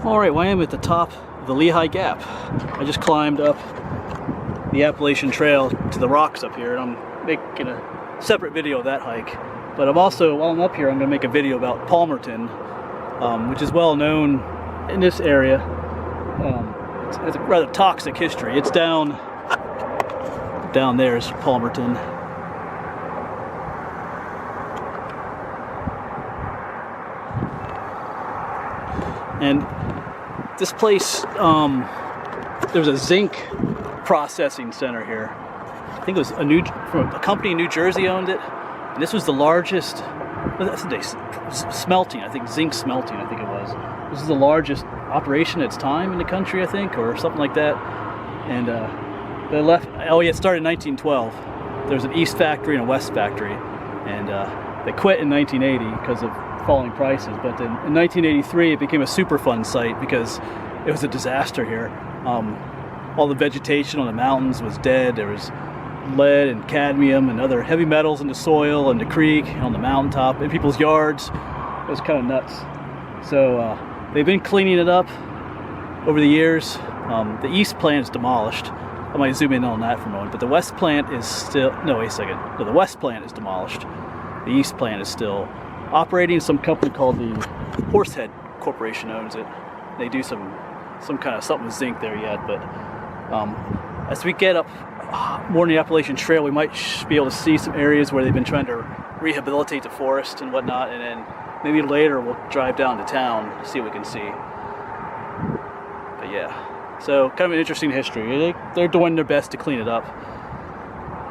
Alright, well I am at the top of the Lehigh Gap. I just climbed up the Appalachian Trail to the rocks up here, and I'm making a separate video of that hike. But I'm also, while I'm up here, I'm going to make a video about Palmerton, which is well known in this area. It has a rather toxic history. It's down there is Palmerton. And this place, there's a zinc processing center here. I think it was a company in New Jersey owned it. And this was the largest, smelting, I think, zinc smelting, I think it was. This is the largest operation at its time in the country, I think, or something like that. And they left, oh yeah, it started in 1912. There was an east factory and a west factory. And they quit in 1980 because of falling prices. But then in 1983, it became a Superfund site because it was a disaster here. All the vegetation on the mountains was dead. There was lead and cadmium and other heavy metals in the soil and the creek on the mountaintop in people's yards. It was kind of nuts. So they've been cleaning it up over the years. The east plant is demolished. I might zoom in on that for a moment, but the west plant is still, no, wait a second. No, the west plant is demolished. The east plant is still operating. Some company called the Horsehead Corporation owns it. They do some kind of something with zinc there yet, but as we get up more in the Appalachian Trail, we might be able to see some areas where they've been trying to rehabilitate the forest and whatnot, and then maybe later we'll drive down to town to see what we can see. But yeah, so kind of an interesting history. They're doing their best to clean it up,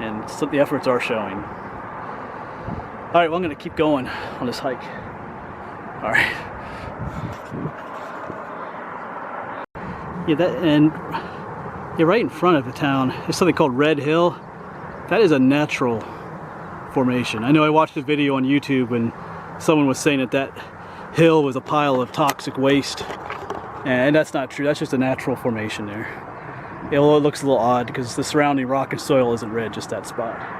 and the efforts are showing. Alright, well I'm going to keep going on this hike. Alright. Yeah, and right in front of the town is something called Red Hill. That is a natural formation. I know I watched a video on YouTube and someone was saying that hill was a pile of toxic waste, and that's not true. That's just a natural formation there. Yeah, well, it looks a little odd because the surrounding rock and soil isn't red, just that spot.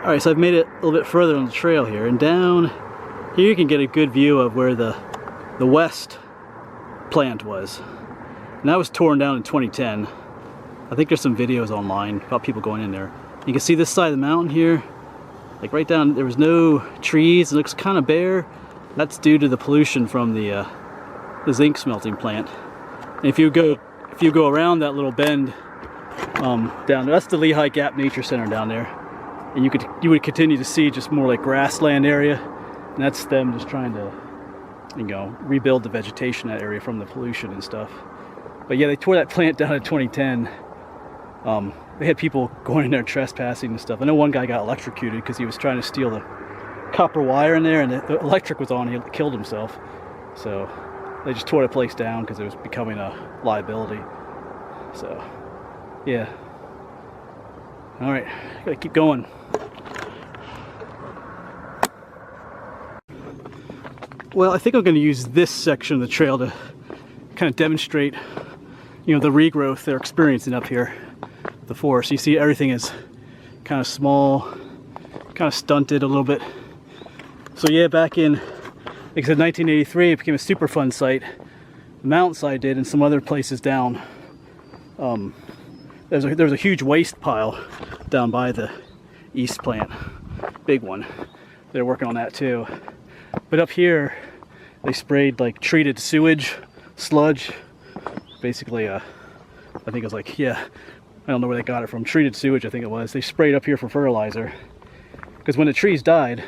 Alright, so I've made it a little bit further on the trail here, and down here you can get a good view of where the west plant was. And that was torn down in 2010. I think there's some videos online about people going in there. You can see this side of the mountain here, like right down, there was no trees, it looks kind of bare. That's due to the pollution from the zinc smelting plant. And if you go around that little bend down there, that's the Lehigh Gap Nature Center down there. And you would continue to see just more like grassland area, and that's them just trying to, you know, rebuild the vegetation in that area from the pollution and stuff. But yeah, they tore that plant down in 2010. They had people going in there trespassing and stuff. I know one guy got electrocuted because he was trying to steal the copper wire in there, and the electric was on. He killed himself. So they just tore the place down because it was becoming a liability. So yeah. All right, gotta keep going. Well, I think I'm going to use this section of the trail to kind of demonstrate, you know, the regrowth they're experiencing up here, the forest. You see everything is kind of small, kind of stunted a little bit. So yeah, back in, like I said, 1983, it became a Superfund site. The mountainside did, and some other places down. There was a huge waste pile down by the east plant, big one. They're working on that too. But up here, they sprayed like treated sewage, sludge. Basically, I think it was like, yeah, I don't know where they got it from. Treated sewage, I think it was. They sprayed up here for fertilizer. Because when the trees died,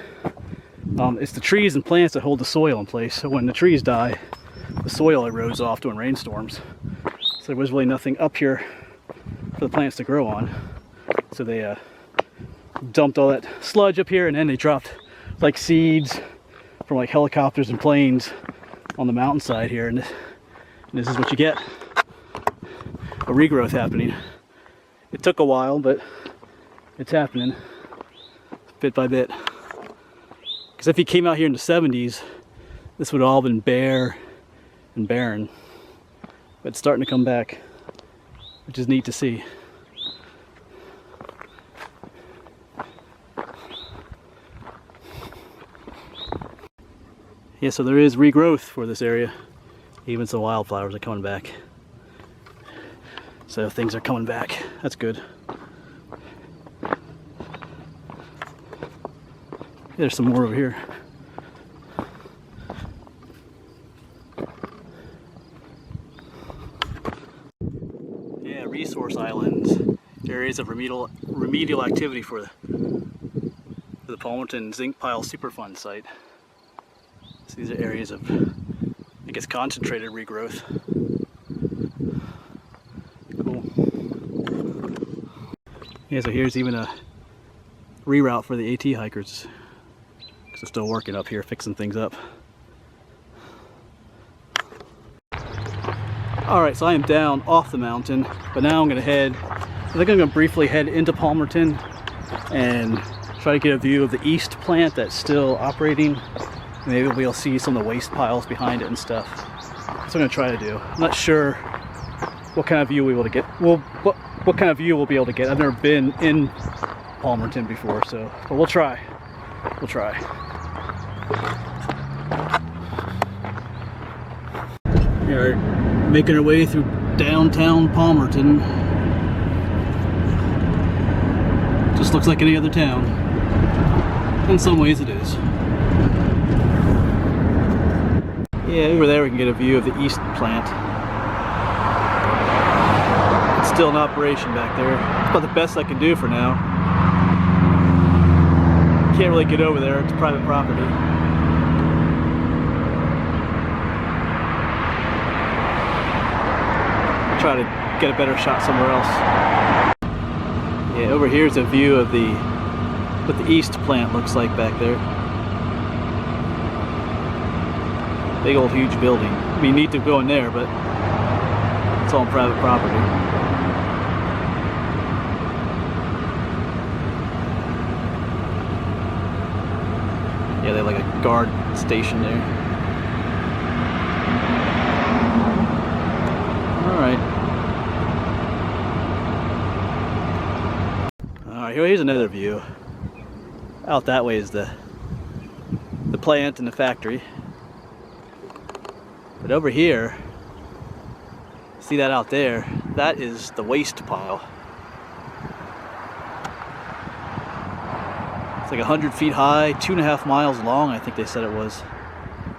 it's the trees and plants that hold the soil in place. So when the trees die, the soil erodes off during rainstorms. So there was really nothing up here for the plants to grow on. So they dumped all that sludge up here, and then they dropped like seeds from like helicopters and planes on the mountainside here, and this is what you get, a regrowth happening. It took a while, but it's happening bit by bit. Because if you came out here in the 70s, this would have all been bare and barren, but it's starting to come back, which is neat to see. Yeah, so there is regrowth for this area. Even some wildflowers are coming back. So things are coming back. That's good. There's some more over here. Yeah, resource islands. Areas of remedial activity for the Palmerton Zinc Pile Superfund site. So these are areas of, I guess, concentrated regrowth. Cool. Yeah, so here's even a reroute for the AT hikers. Because they're still working up here, fixing things up. Alright, so I am down off the mountain, but now I'm going to head, I think I'm going to briefly head into Palmerton and try to get a view of the east plant that's still operating. Maybe we'll see some of the waste piles behind it and stuff. That's what I'm going to try to do. I'm not sure what kind of view we'll be able to get. Well, what kind of view we'll be able to get. I've never been in Palmerton before, so but we'll try. We'll try. We're making our way through downtown Palmerton. Just looks like any other town. In some ways it is. Yeah, over there we can get a view of the east plant. It's still in operation back there. It's about the best I can do for now. Can't really get over there, it's private property. I'll try to get a better shot somewhere else. Yeah, over here's a view of what the east plant looks like back there. Big old huge building. It'd be neat to go in there, but it's all private property. Yeah, they have like a guard station there. Alright. Alright, here's another view. Out that way is the plant and the factory. But over here, see that out there? That is the waste pile. It's like 100 feet high, 2.5 miles long, I think they said it was,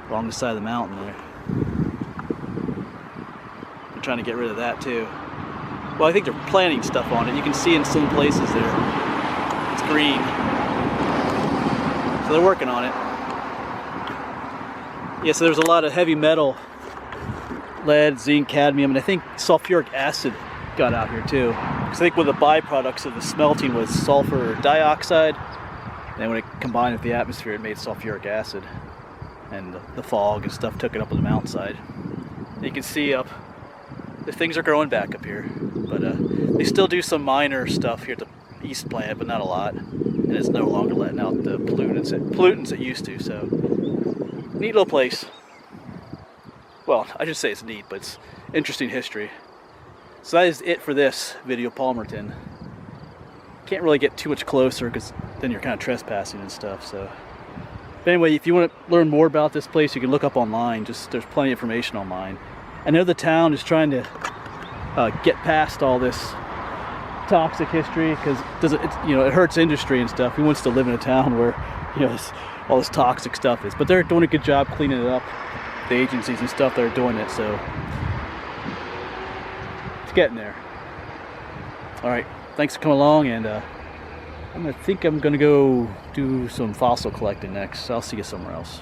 along the side of the mountain there. They're trying to get rid of that too. Well, I think they're planting stuff on it. You can see in some places there, it's green. So they're working on it. Yeah, so there's a lot of heavy metal, lead, zinc, cadmium, and I think sulfuric acid got out here too. Because I think one of the byproducts of the smelting was sulfur dioxide. And then when it combined with the atmosphere, it made sulfuric acid. And the fog and stuff took it up on the mountainside. And you can see the things are growing back up here. But they still do some minor stuff here at the east plant, but not a lot. And it's no longer letting out the pollutants it used to, so. Neat little place. Well, I should say it's neat, but it's interesting history. So that is it for this video, Palmerton. Can't really get too much closer because then you're kind of trespassing and stuff. So, but anyway, if you want to learn more about this place, you can look up online. There's plenty of information online. I know the town is trying to get past all this toxic history because it hurts industry and stuff. Who wants to live in a town where all this toxic stuff is? But they're doing a good job cleaning it up. The agencies and stuff that are doing it, so it's getting there. Alright, thanks for coming along, and I think I'm gonna go do some fossil collecting next, so I'll see you somewhere else.